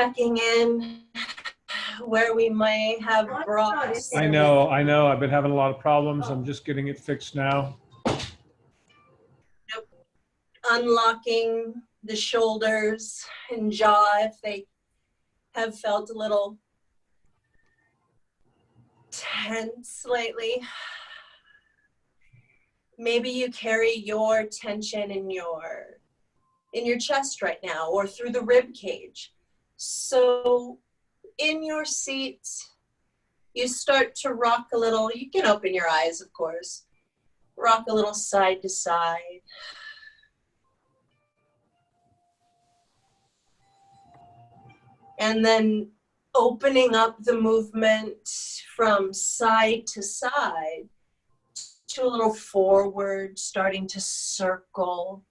checking in where we may have brought. I know. I've been having a lot of problems. I'm just getting it fixed now. Nope. Unlocking the shoulders and jaw if they have felt a little tense lately. Maybe you carry your tension in your chest right now or through the rib cage. So in your seat, you start to rock a little. You can open your eyes, of course. Rock a little side to side. And then opening up the movement from side to side to a little forward, starting to circle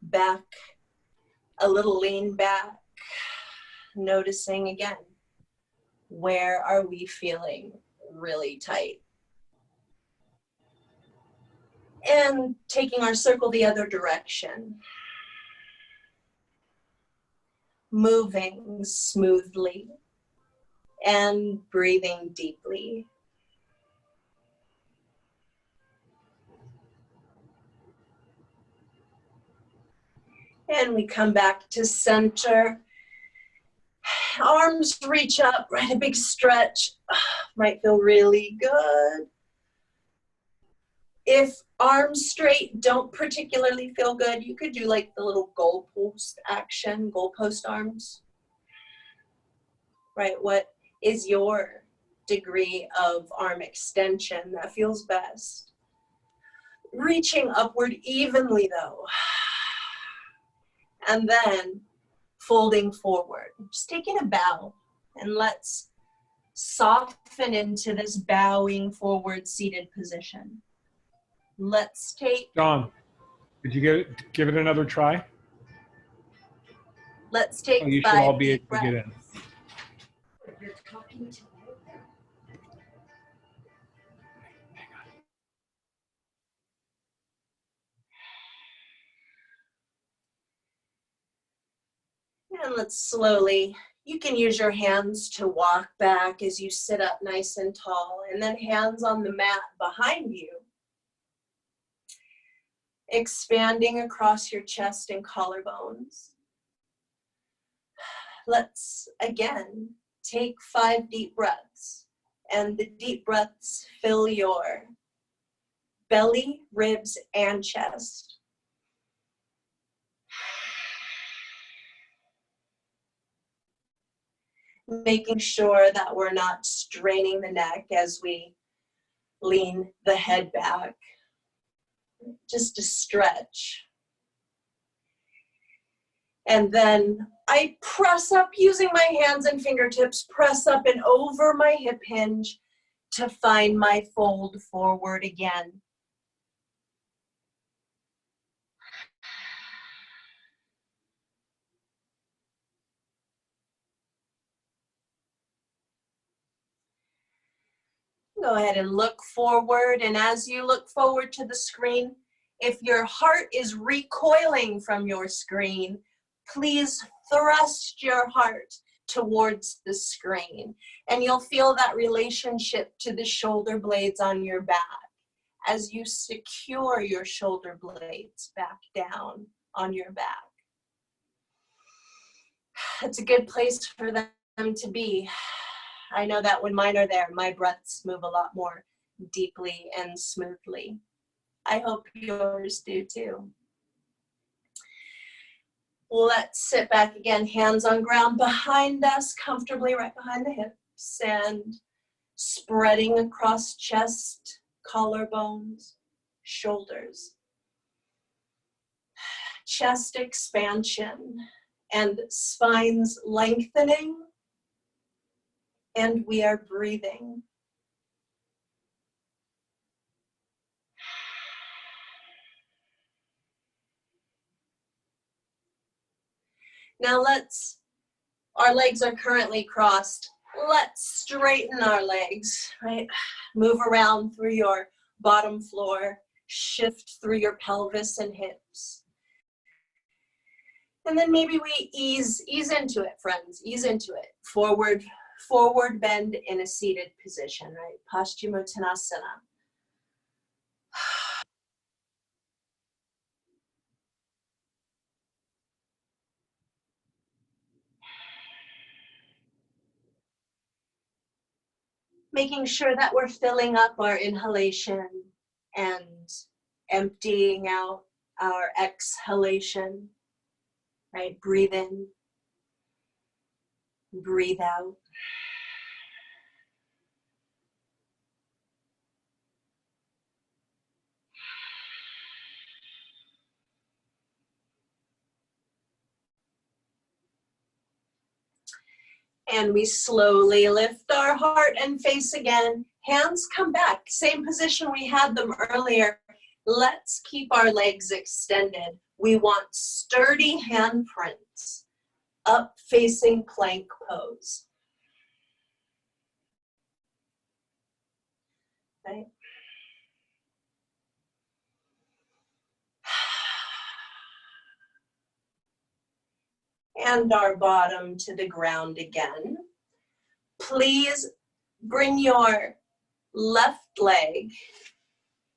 back, a little lean back, noticing again, where are we feeling really tight? And taking our circle the other direction. Moving smoothly and breathing deeply. And we come back to center. Arms reach up, right? A big stretch. Might feel really good. If arms straight don't particularly feel good, you could do like the little goalpost action, goalpost arms. Right? What is your degree of arm extension that feels best? Reaching upward evenly though. And then folding forward. Just taking a bow, and let's soften into this bowing forward seated position. Let's take... John, did you give it another try? Let's take 5 you should all be able breaths. to get in. You're talking to me. And let's slowly, you can use your hands to walk back as you sit up nice and tall, and then hands on the mat behind you. Expanding across your chest and collarbones. Let's, again, take 5 deep breaths, and the deep breaths fill your belly, ribs, and chest. Making sure that we're not straining the neck as we lean the head back. Just a stretch. And then I press up using my hands and fingertips, press up and over my hip hinge to find my fold forward again. Go ahead and look forward, and as you look forward to the screen, if your heart is recoiling from your screen, please thrust your heart towards the screen, and you'll feel that relationship to the shoulder blades on your back as you secure your shoulder blades back down on your back. It's a good place for them to be. I know that when mine are there, my breaths move a lot more deeply and smoothly. I hope yours do too. Let's sit back again, hands on ground behind us, comfortably right behind the hips, and spreading across chest, collarbones, shoulders. Chest expansion and spines lengthening. And we are breathing. Now our legs are currently crossed. Let's straighten our legs, right? Move around through your bottom floor, shift through your pelvis and hips. And then maybe we ease into it, friends, ease into it. Forward bend in a seated position, right? Paschimottanasana. Making sure that we're filling up our inhalation and emptying out our exhalation, right? Breathe in, breathe out. And we slowly lift our heart and face again. Hands come back, same position we had them earlier. Let's keep our legs extended. We want sturdy handprints, up facing plank pose. Right? And our bottom to the ground again. Please bring your left leg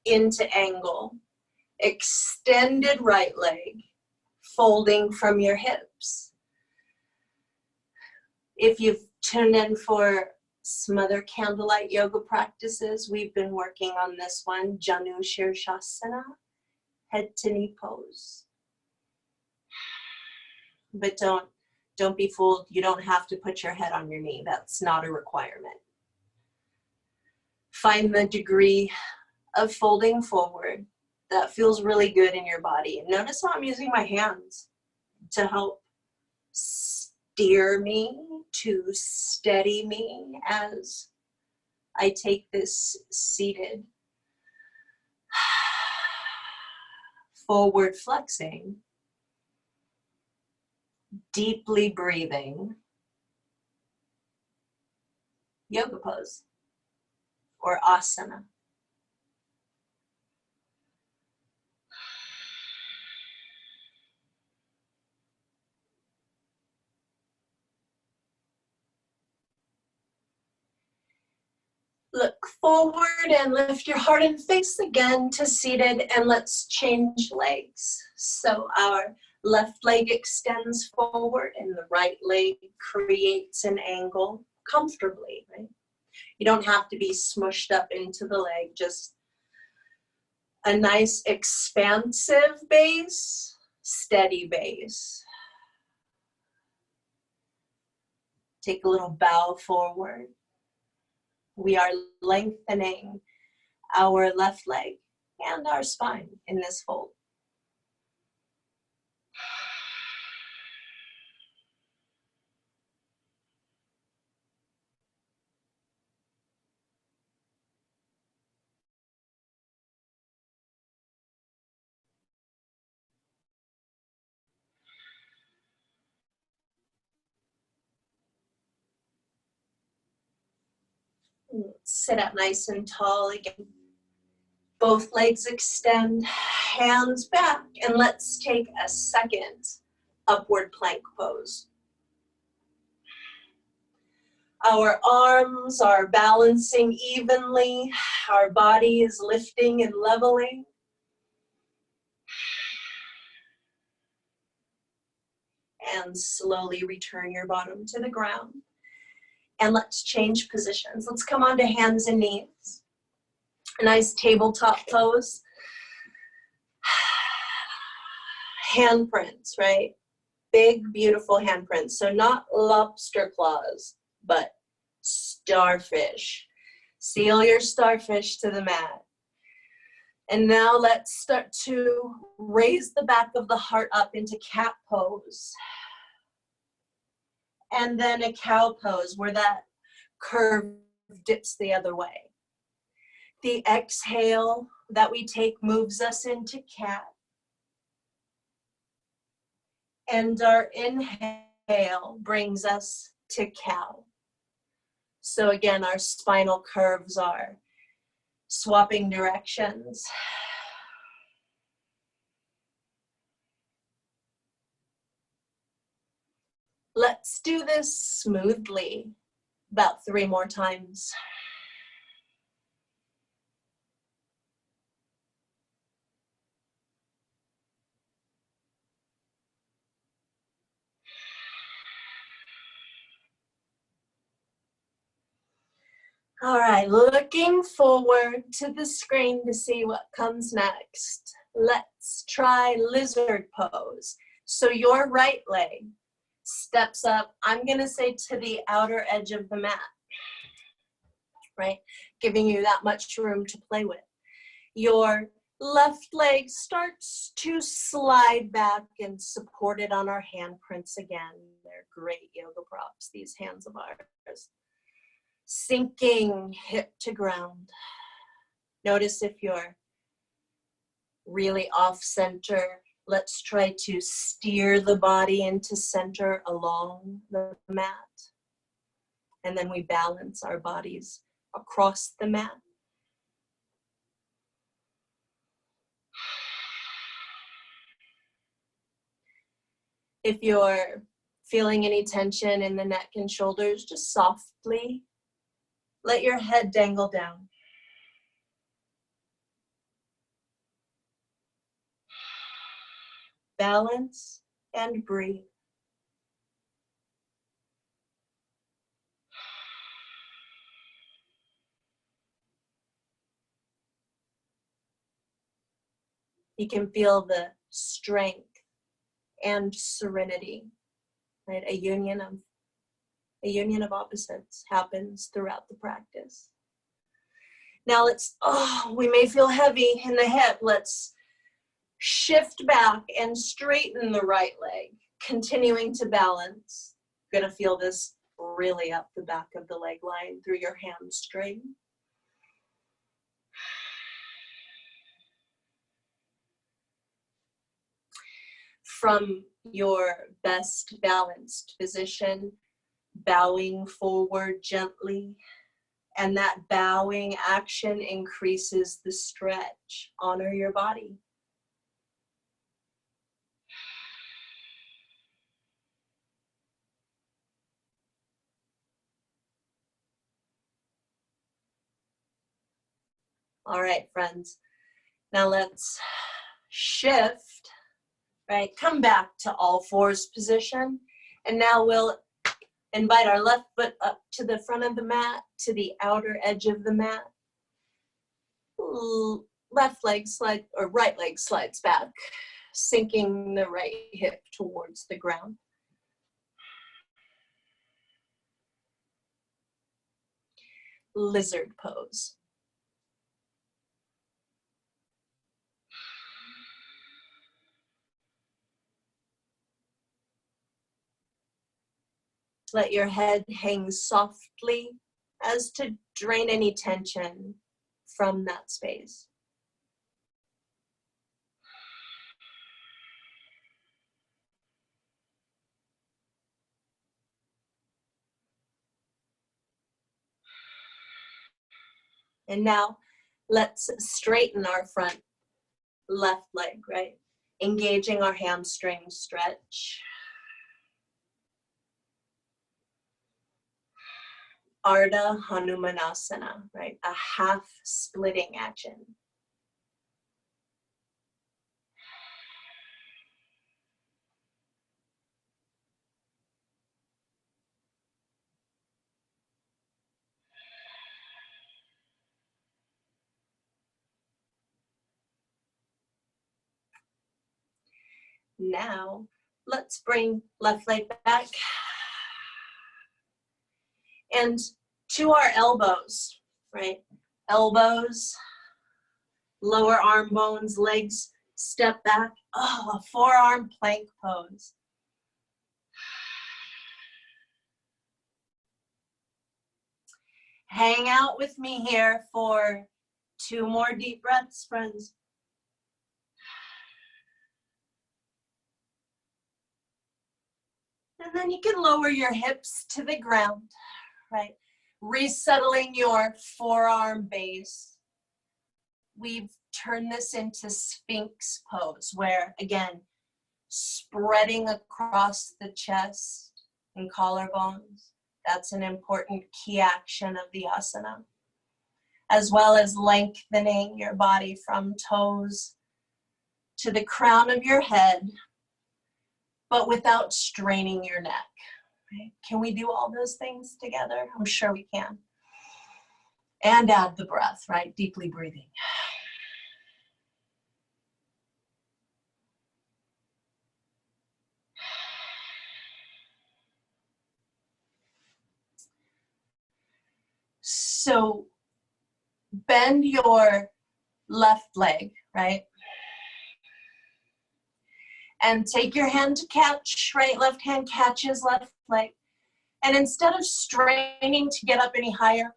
into angle. Extended right leg, folding from your hips. If you've tuned in for some other candlelight yoga practices, we've been working on this one, Janu Shirshasana, head to knee pose. But don't be fooled, you don't have to put your head on your knee. That's not a requirement. Find the degree of folding forward that feels really good in your body. And notice how I'm using my hands to help steer me, to steady me as I take this seated, forward flexing, deeply breathing yoga pose or asana. Look forward and lift your heart and face again to seated, and let's change legs. So our left leg extends forward and the right leg creates an angle comfortably, right? You don't have to be smushed up into the leg, just a nice expansive base, steady base. Take a little bow forward. We are lengthening our left leg and our spine in this fold. Sit up nice and tall again. Both legs extend, hands back, and let's take a second upward plank pose. Our arms are balancing evenly. Our body is lifting and leveling. And slowly return your bottom to the ground. And let's change positions. Let's come onto hands and knees. A nice tabletop pose. Handprints, right? Big, beautiful handprints. So not lobster claws, but starfish. Seal your starfish to the mat. And now let's start to raise the back of the heart up into cat pose. And then a cow pose where that curve dips the other way. The exhale that we take moves us into cat. And our inhale brings us to cow. So again, our spinal curves are swapping directions. Let's do this smoothly, about 3 more times. All right, looking forward to the screen to see what comes next. Let's try lizard pose. So your right leg steps up, I'm gonna say to the outer edge of the mat, right? Giving you that much room to play with. Your left leg starts to slide back and supported on our handprints again. They're great yoga props, these hands of ours. Sinking hip to ground. Notice if you're really off center, let's try to steer the body into center along the mat. And then we balance our bodies across the mat. If you're feeling any tension in the neck and shoulders, just softly let your head dangle down. Balance and breathe. You can feel the strength and serenity, right? A union of opposites happens throughout the practice. Now we may feel heavy in the hip. Let's shift back and straighten the right leg, continuing to balance. You're gonna feel this really up the back of the leg line through your hamstring. From your best balanced position, bowing forward gently, and that bowing action increases the stretch. Honor your body. All right, friends. Now let's shift, right? Come back to all fours position. And now we'll invite our left foot up to the front of the mat, to the outer edge of the mat. Left leg slides, or right leg slides back, sinking the right hip towards the ground. Lizard pose. Let your head hang softly as to drain any tension from that space. And now let's straighten our front left leg, right? Engaging our hamstring stretch. Ardha Hanumanasana, right? A half splitting action. Now, let's bring left leg back and to our elbows, right? Elbows, lower arm bones, legs step back. Oh, a forearm plank pose. Hang out with me here for 2 more deep breaths, friends. And then you can lower your hips to the ground, right? Resettling your forearm base. We've turned this into Sphinx pose, where again, spreading across the chest, and collarbones. That's an important key action of the asana, as well as lengthening your body from toes to the crown of your head, but without straining your neck. Right? Can we do all those things together? I'm sure we can. And add the breath, right? Deeply breathing. So bend your left leg, right? And take your hand to catch, right? Left hand catches left leg. And instead of straining to get up any higher,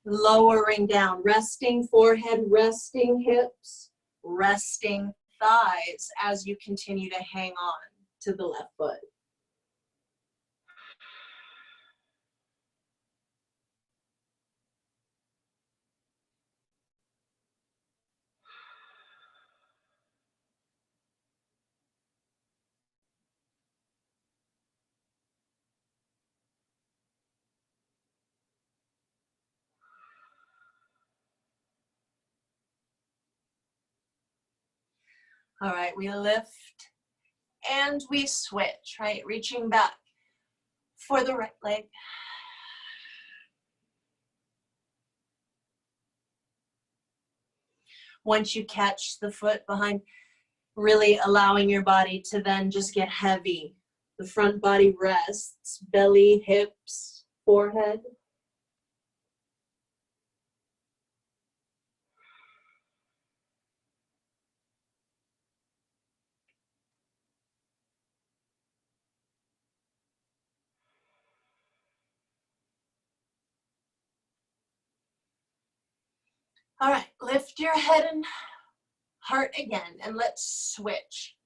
lowering down, resting forehead, resting hips, resting thighs as you continue to hang on to the left foot. All right, we lift and we switch, right? Reaching back for the right leg. Once you catch the foot behind, really allowing your body to then just get heavy. The front body rests, belly, hips, forehead. All right, lift your head and heart again, and let's switch.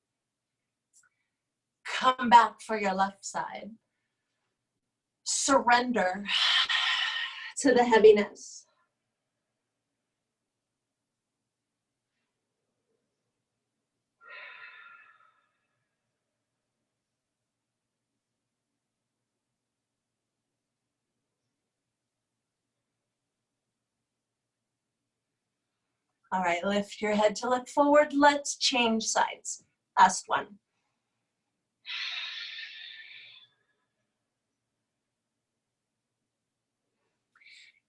Come back for your left side. Surrender to the heaviness. All right, lift your head to look forward. Let's change sides. Last one.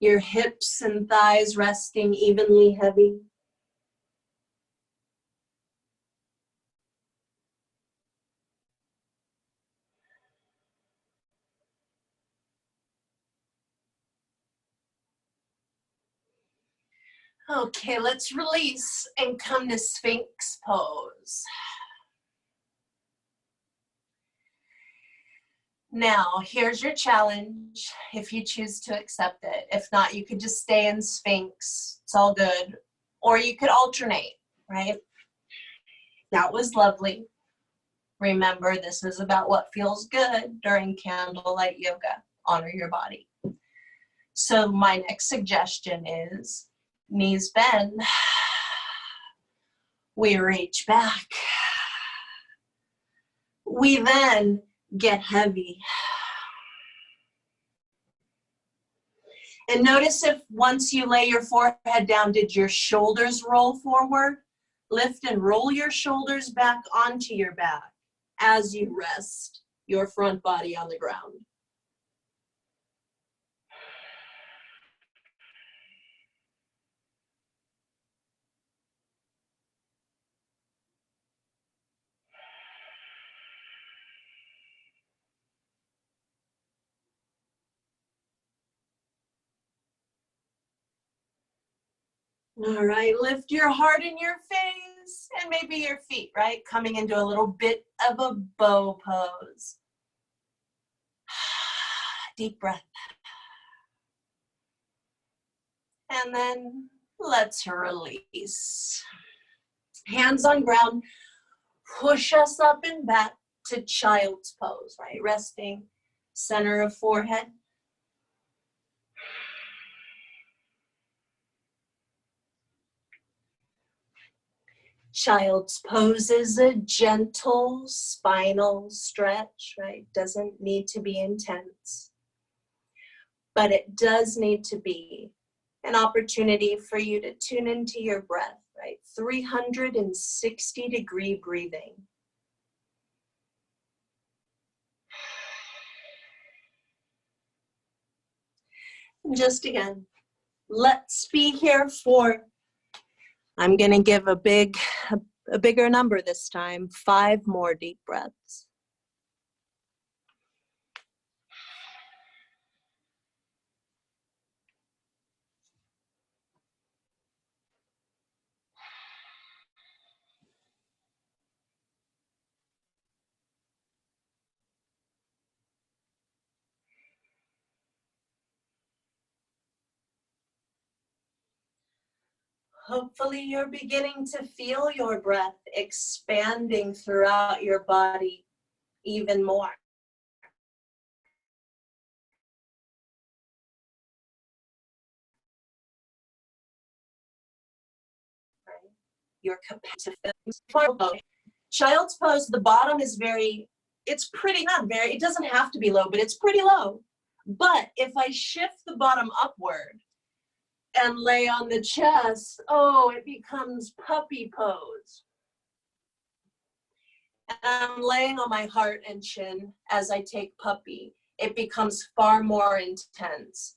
Your hips and thighs resting evenly heavy. Okay, let's release and come to Sphinx pose. Now, here's your challenge if you choose to accept it. If not, you could just stay in Sphinx. It's all good. Or you could alternate, right? That was lovely. Remember, this is about what feels good during candlelight yoga. Honor your body. So my next suggestion is knees bend. We reach back. We then get heavy. And notice if once you lay your forehead down, did your shoulders roll forward? Lift and roll your shoulders back onto your back as you rest your front body on the ground. All right, lift your heart in your face and maybe your feet, right? Coming into a little bit of a bow pose. Deep breath. And then let's release. Hands on ground, push us up and back to child's pose, right? Resting, center of forehead. Child's pose is a gentle spinal stretch, right? Doesn't need to be intense, but it does need to be an opportunity for you to tune into your breath, right? 360-degree breathing. And just again, let's be here for, I'm going to give a bigger number this time, 5 more deep breaths. Hopefully you're beginning to feel your breath expanding throughout your body even more. Right? Your capacity to feel. Child's pose, the bottom is it's pretty, it doesn't have to be low, but it's pretty low. But if I shift the bottom upward and lay on the chest, oh, it becomes puppy pose. And I'm laying on my heart and chin as I take puppy. It becomes far more intense.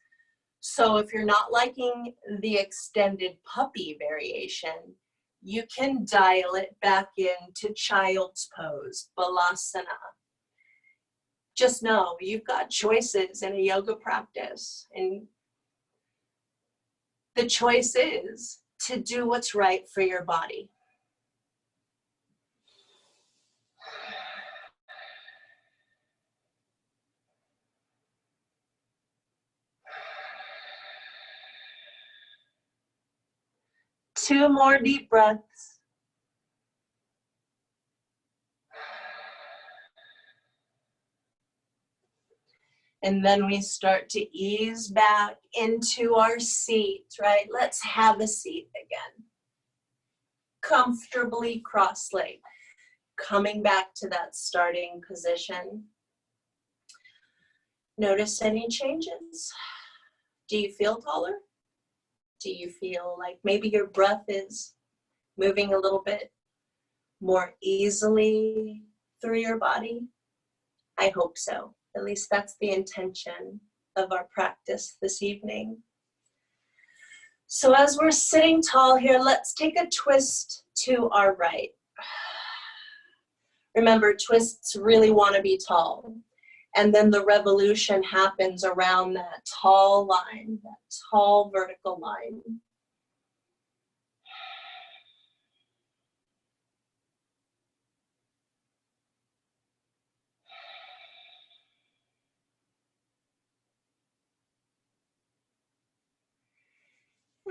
So if you're not liking the extended puppy variation, you can dial it back into child's pose, balasana. Just know you've got choices in a yoga practice, and the choice is to do what's right for your body. Two more deep breaths. And then we start to ease back into our seat, right? Let's have a seat again. Comfortably cross-legged. Coming back to that starting position. Notice any changes. Do you feel taller? Do you feel like maybe your breath is moving a little bit more easily through your body? I hope so. At least that's the intention of our practice this evening. So as we're sitting tall here, let's take a twist to our right. Remember, twists really want to be tall. And then the revolution happens around that tall line, that tall vertical line.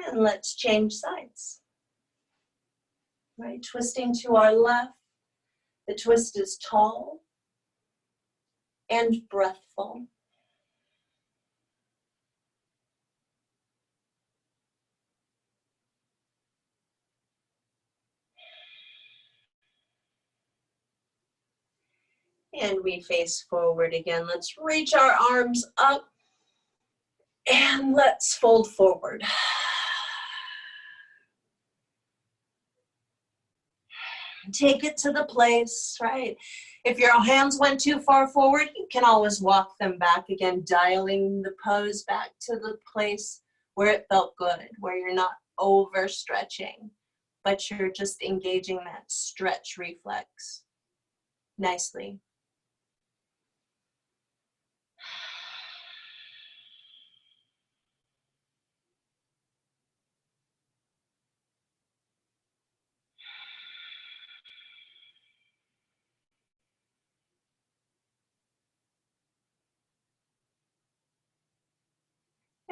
And let's change sides. Right, twisting to our left. The twist is tall and breathful. And we face forward again. Let's reach our arms up and let's fold forward. Take it to the place, right? If your hands went too far forward, you can always walk them back again, dialing the pose back to the place where it felt good, where you're not overstretching, but you're just engaging that stretch reflex nicely.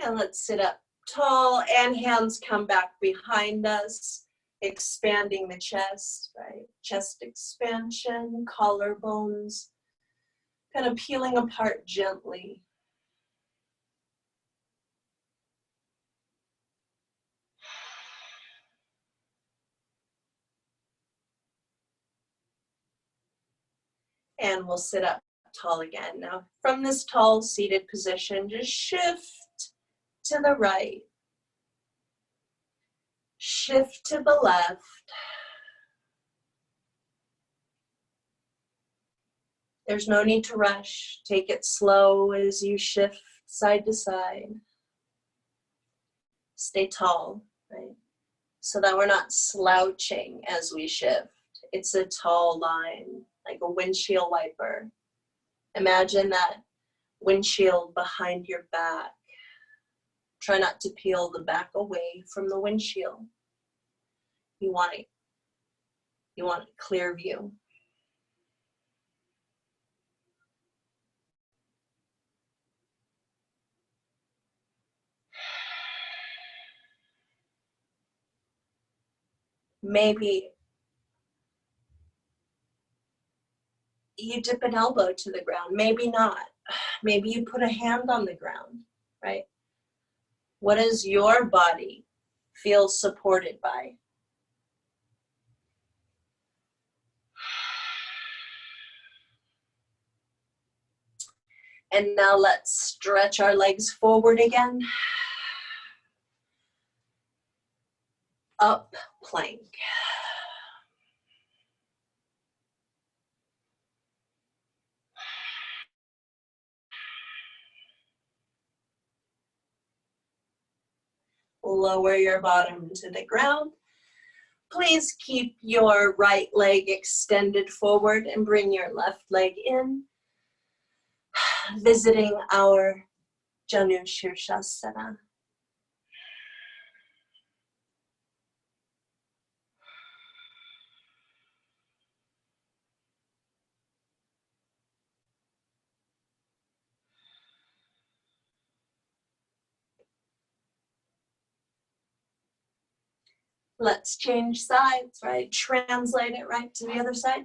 And let's sit up tall and hands come back behind us, expanding the chest, right? Chest expansion, collarbones, kind of peeling apart gently. And we'll sit up tall again. Now, from this tall seated position, just shift to the right. Shift to the left. There's no need to rush. Take it slow as you shift side to side. Stay tall, right? So that we're not slouching as we shift. It's a tall line, like a windshield wiper. Imagine that windshield behind your back. Try not to peel the back away from the windshield. You want a clear view. Maybe you dip an elbow to the ground, maybe not. Maybe you put a hand on the ground, right? What does your body feel supported by? And now let's stretch our legs forward again. Up plank. Lower your bottom to the ground. Please keep your right leg extended forward and bring your left leg in. Visiting our Janu Shirshasana. Let's change sides, right? Translate it right to the other side.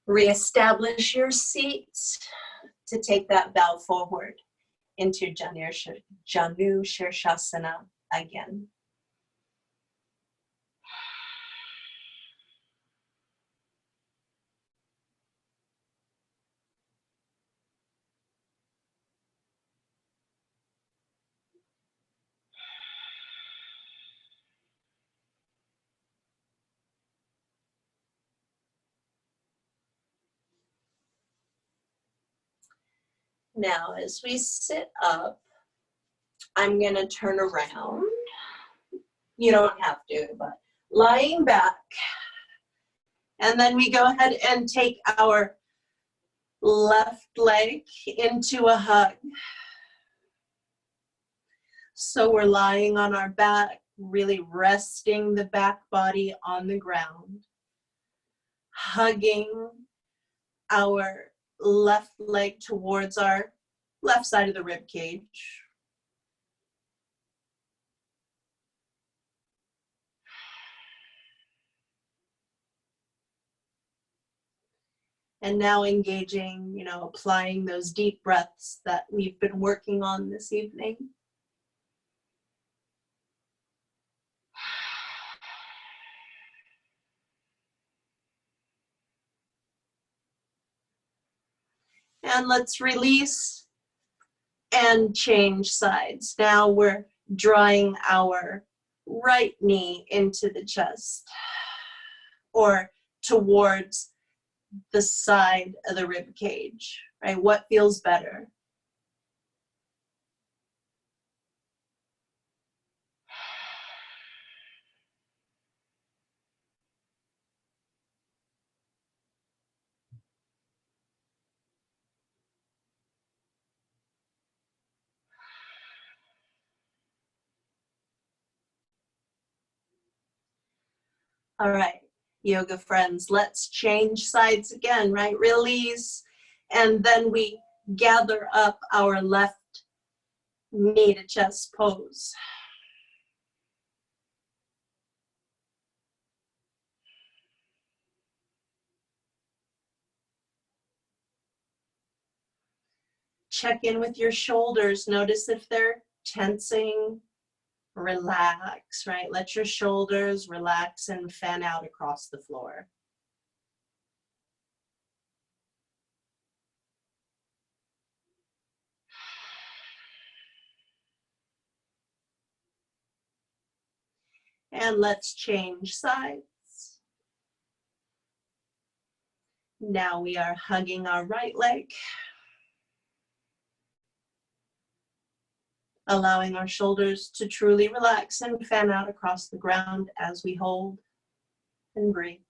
Reestablish your seats to take that bow forward into Janu Shirshasana again. Now, as we sit up, I'm going to turn around. You don't have to, but lying back. And then we go ahead and take our left leg into a hug. So we're lying on our back, really resting the back body on the ground, hugging our left leg towards our left side of the rib cage. And now engaging, applying those deep breaths that we've been working on this evening. And let's release and change sides. Now we're drawing our right knee into the chest or towards the side of the rib cage, right? What feels better? All right, yoga friends, let's change sides again, right? Release, and then we gather up our left knee to chest pose. Check in with your shoulders. Notice if they're tensing. Relax, right? Let your shoulders relax and fan out across the floor. And let's change sides. Now we are hugging our right leg, allowing our shoulders to truly relax and fan out across the ground as we hold and breathe.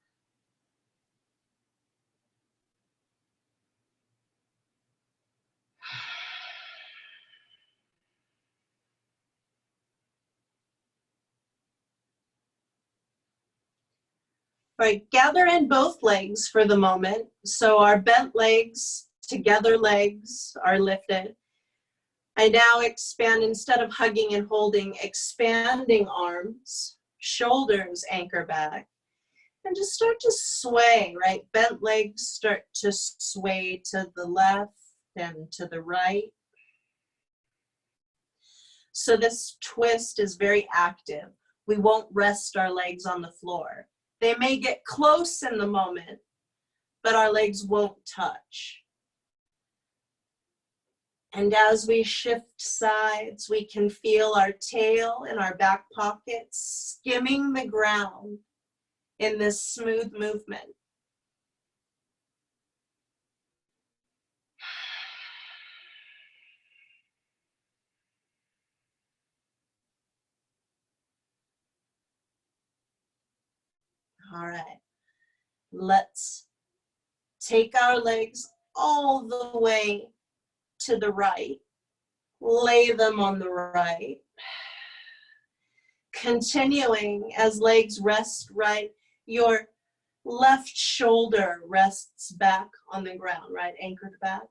All right, gather in both legs for the moment. So our bent legs, together legs are lifted. I now expand, instead of hugging and holding, expanding arms, shoulders anchor back, and just start to sway, right? Bent legs start to sway to the left and to the right. So this twist is very active. We won't rest our legs on the floor. They may get close in the moment, but our legs won't touch. And as we shift sides, we can feel our tail and our back pockets skimming the ground in this smooth movement. All right, let's take our legs all the way to the right. Lay them on the right. Continuing as legs rest right, your left shoulder rests back on the ground, right? Anchored back.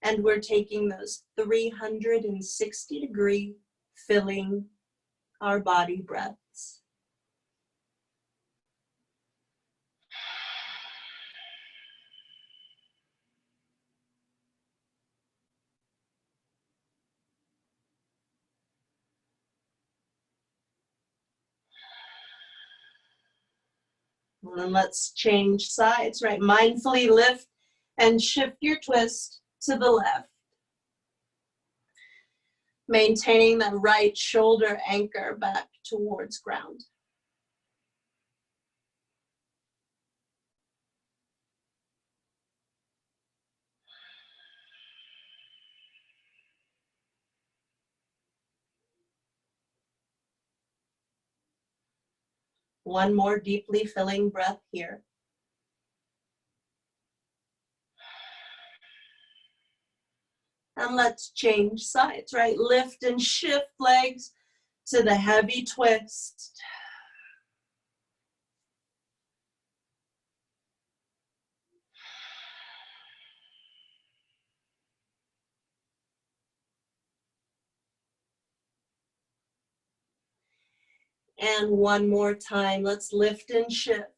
And we're taking those 360-degree filling our body breaths. And then let's change sides, right? Mindfully lift and shift your twist to the left. Maintaining the right shoulder anchor back towards ground. One more deeply filling breath here. And let's change sides, right? Lift and shift legs to the heavy twist. And one more time, let's lift and shift.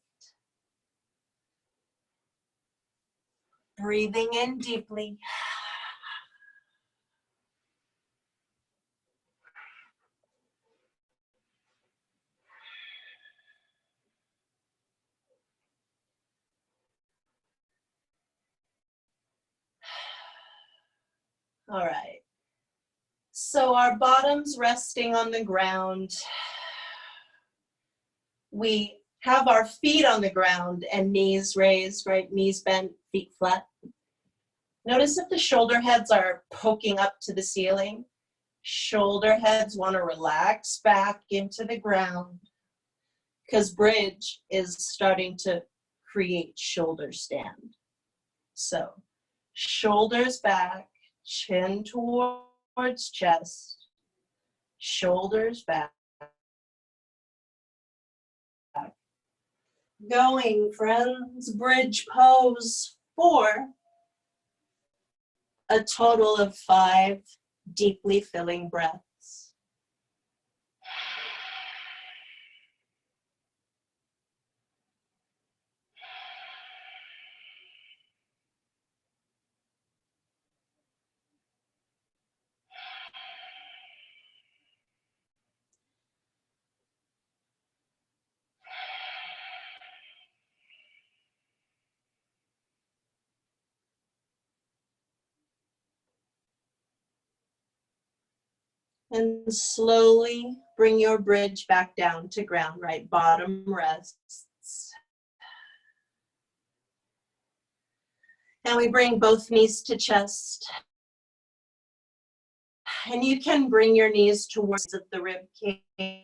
Breathing in deeply. All right. So our bottoms resting on the ground. We have our feet on the ground and knees raised, right? Knees bent, feet flat. Notice if the shoulder heads are poking up to the ceiling. Shoulder heads want to relax back into the ground because bridge is starting to create shoulder stand. So shoulders back, chin towards chest, shoulders back. Going, friends, bridge pose for a total of 5 deeply filling breaths. And slowly bring your bridge back down to ground, right? Bottom rests. And we bring both knees to chest. And you can bring your knees towards the rib cage.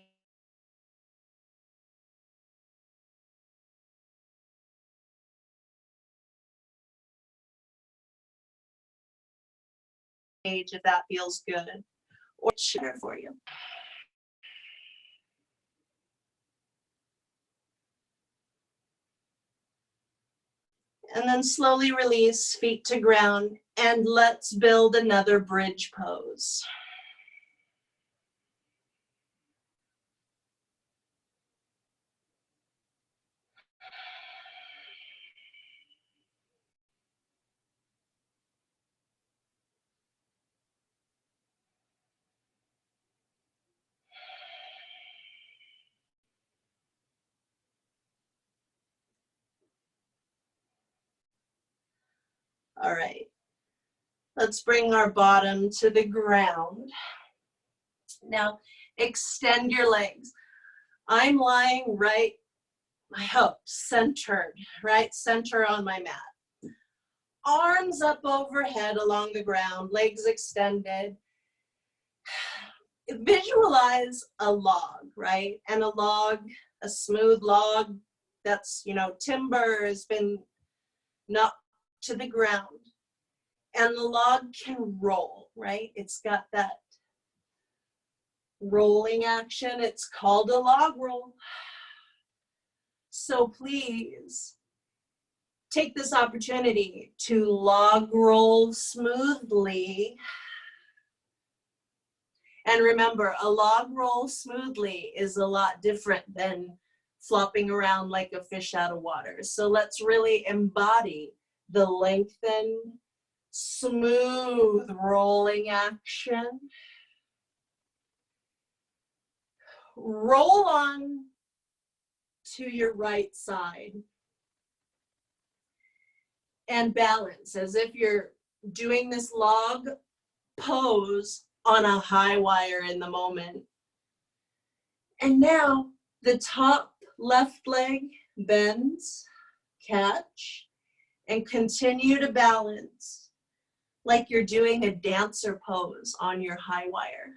If that feels good, or better for you. And then slowly release, feet to ground, and let's build another bridge pose. All right, let's bring our bottom to the ground. Now, extend your legs. I'm lying right, I hope, centered, right center on my mat. Arms up overhead along the ground, legs extended. Visualize a log, right? And a log, a smooth log that's, timber has been knocked to the ground. And the log can roll, right? It's got that rolling action. It's called a log roll. So please take this opportunity to log roll smoothly. And remember, a log roll smoothly is a lot different than flopping around like a fish out of water. So let's really embody the lengthened, smooth rolling action. Roll on to your right side and balance as if you're doing this log pose on a high wire in the moment. And now the top left leg bends, catch, and continue to balance like you're doing a dancer pose on your high wire.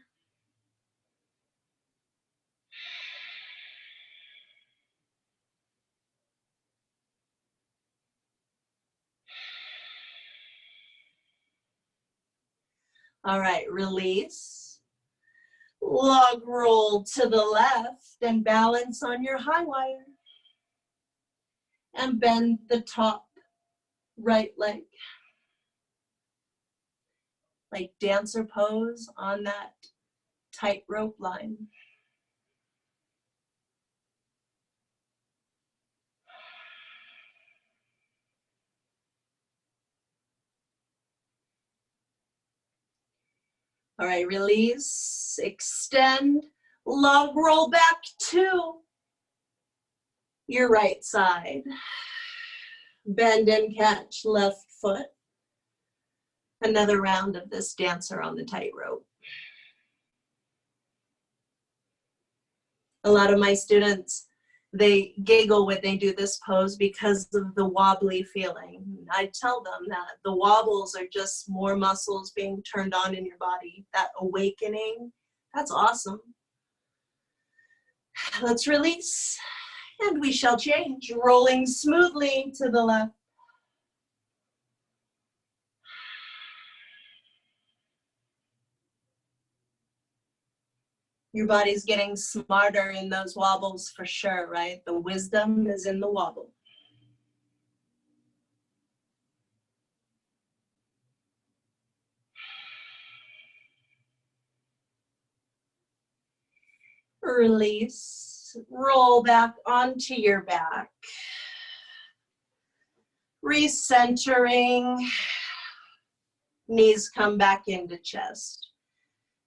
All right, release. Log roll to the left and balance on your high wire. And bend the top right leg. Like dancer pose on that tightrope line. All right, release, extend, log roll back to your right side. Bend and catch left foot. Another round of this dancer on the tightrope. A lot of my students, they giggle when they do this pose because of the wobbly feeling. I tell them that the wobbles are just more muscles being turned on in your body. That awakening, that's awesome. Let's release, and we shall change, rolling smoothly to the left. Your body's getting smarter in those wobbles for sure, right? The wisdom is in the wobble. Release, roll back onto your back. Recentering, knees come back into chest.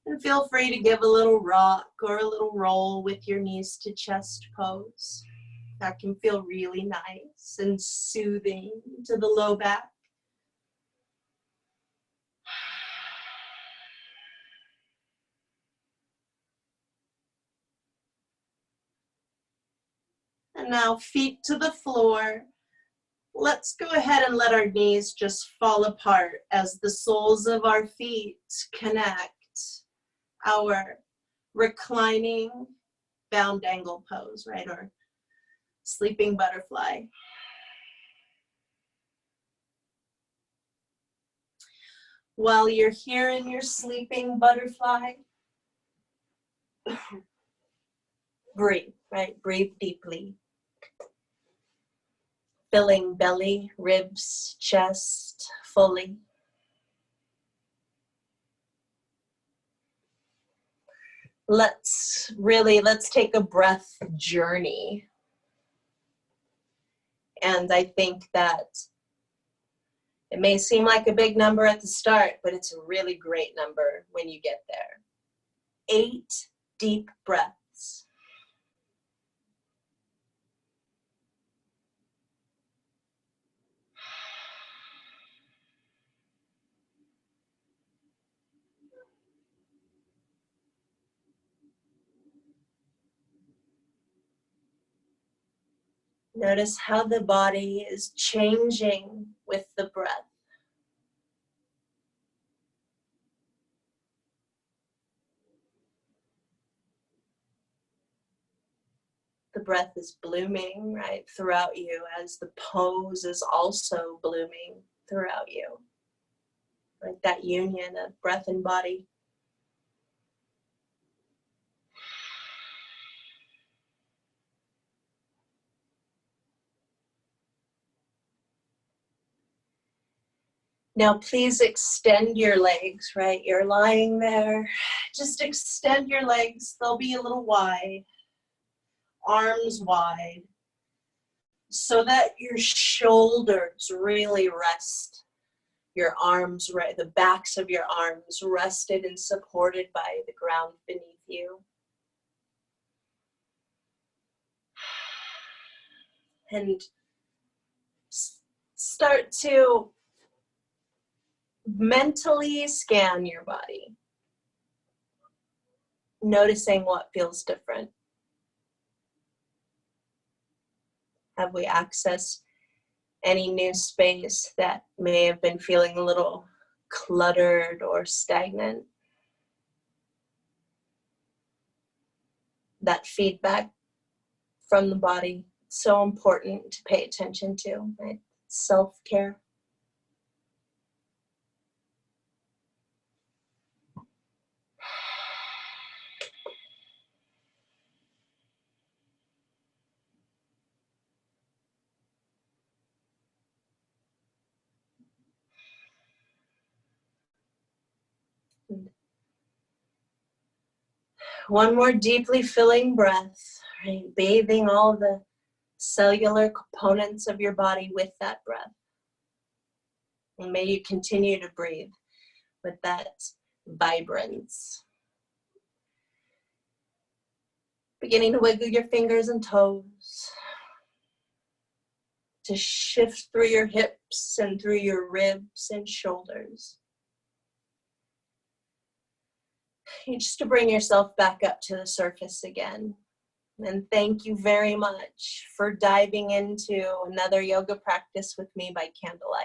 And feel free to give a little rock or a little roll with your knees to chest pose. That can feel really nice and soothing to the low back. And now feet to the floor. Let's go ahead and let our knees just fall apart as the soles of our feet connect. Our reclining bound angle pose, right? Or sleeping butterfly. While you're here in your sleeping butterfly, breathe, right? Breathe deeply. Filling belly, ribs, chest fully. Let's take a breath journey. And I think that it may seem like a big number at the start, but it's a really great number when you get there. 8 deep breaths. Notice how the body is changing with the breath. The breath is blooming, right, throughout you as the pose is also blooming throughout you. Like that union of breath and body. Now please extend your legs, right? You're lying there. Just extend your legs. They'll be a little wide. Arms wide. So that your shoulders really rest. Your arms, right? The backs of your arms rested and supported by the ground beneath you. And start to mentally scan your body, noticing what feels different. Have we accessed any new space that may have been feeling a little cluttered or stagnant? That feedback from the body, so important to pay attention to, right? Self-care. One more deeply filling breath, right? Bathing all the cellular components of your body with that breath. And may you continue to breathe with that vibrance. Beginning to wiggle your fingers and toes. To shift through your hips and through your ribs and shoulders. Just to bring yourself back up to the surface again. And thank you very much for diving into another yoga practice with me by candlelight.